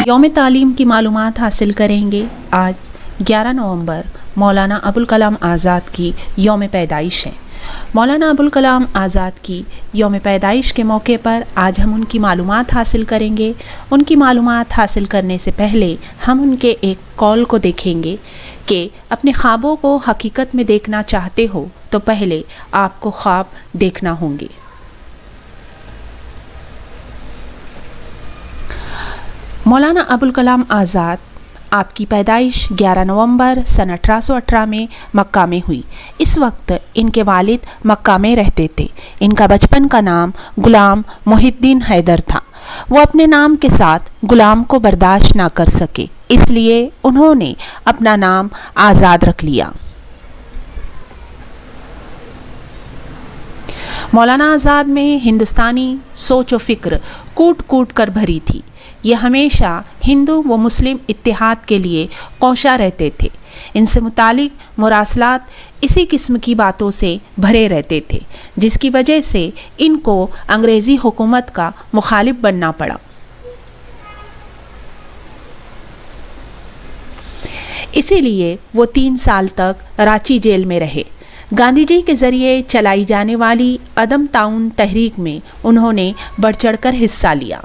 یوم تعلیم کی معلومات حاصل کریں گے۔ آج 11 نومبر مولانا ابوالکلام آزاد کی یوم پیدائش ہے۔ مولانا ابوالکلام آزاد کی یوم پیدائش کے موقع پر آج ہم ان کی معلومات حاصل کریں گے۔ ان کی معلومات حاصل کرنے سے پہلے ہم ان کے ایک قول کو دیکھیں گے کہ اپنے خوابوں کو حقیقت میں دیکھنا چاہتے ہو تو پہلے آپ کو خواب دیکھنا ہوں گے۔ مولانا ابوالکلام آزاد آپ کی پیدائش 11 نومبر سن 1818 میں مکہ میں ہوئی۔ اس وقت ان کے والد مکہ میں رہتے تھے۔ ان کا بچپن کا نام غلام محی الدین حیدر تھا۔ وہ اپنے نام کے ساتھ غلام کو برداشت نہ کر سکے، اس لیے انہوں نے اپنا نام آزاد رکھ لیا۔ مولانا آزاد میں ہندوستانی سوچ و فکر کوٹ کوٹ کر بھری تھی۔ یہ ہمیشہ ہندو و مسلم اتحاد کے لیے کوشاں رہتے تھے۔ ان سے متعلق مراسلات اسی قسم کی باتوں سے بھرے رہتے تھے، جس کی وجہ سے ان کو انگریزی حکومت کا مخالف بننا پڑا۔ اسی لیے وہ 3 سال تک رانچی جیل میں رہے۔ گاندھی جی کے ذریعے چلائی جانے والی عدم تعاون تحریک میں انہوں نے بڑھ چڑھ کر حصہ لیا۔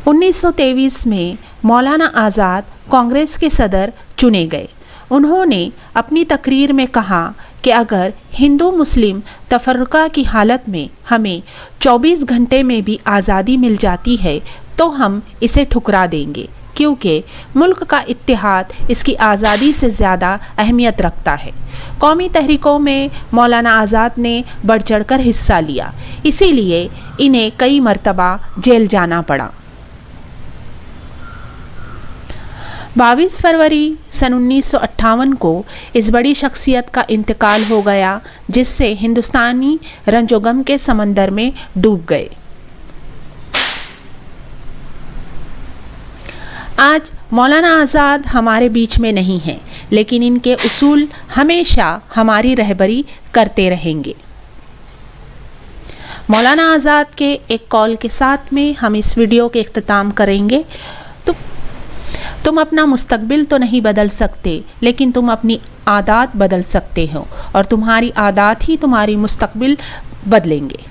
1923 میں مولانا آزاد کانگریس کے صدر چنے گئے۔ انہوں نے اپنی تقریر میں کہا کہ اگر ہندو مسلم تفرقہ کی حالت میں ہمیں 24 گھنٹے میں بھی آزادی مل جاتی ہے تو ہم اسے ٹھکرا دیں گے، کیونکہ ملک کا اتحاد اس کی آزادی سے زیادہ اہمیت رکھتا ہے۔ قومی تحریکوں میں مولانا آزاد نے بڑھ چڑھ کر حصہ لیا، اسی لیے انہیں کئی مرتبہ جیل جانا پڑا۔ 22 فروری سن 1958 کو اس بڑی شخصیت کا انتقال ہو گیا، جس سے ہندوستانی رنج و غم کے سمندر میں ڈوب گئے۔ آج مولانا آزاد ہمارے بیچ میں نہیں ہیں، لیکن ان کے اصول ہمیشہ ہماری رہبری کرتے رہیں گے۔ مولانا آزاد کے ایک قول کے ساتھ میں ہم اس ویڈیو کے اختتام کریں گے۔ تم اپنا مستقبل تو نہیں بدل سکتے، لیکن تم اپنی عادات بدل سکتے ہو، اور تمہاری عادات ہی تمہاری مستقبل بدلیں گے۔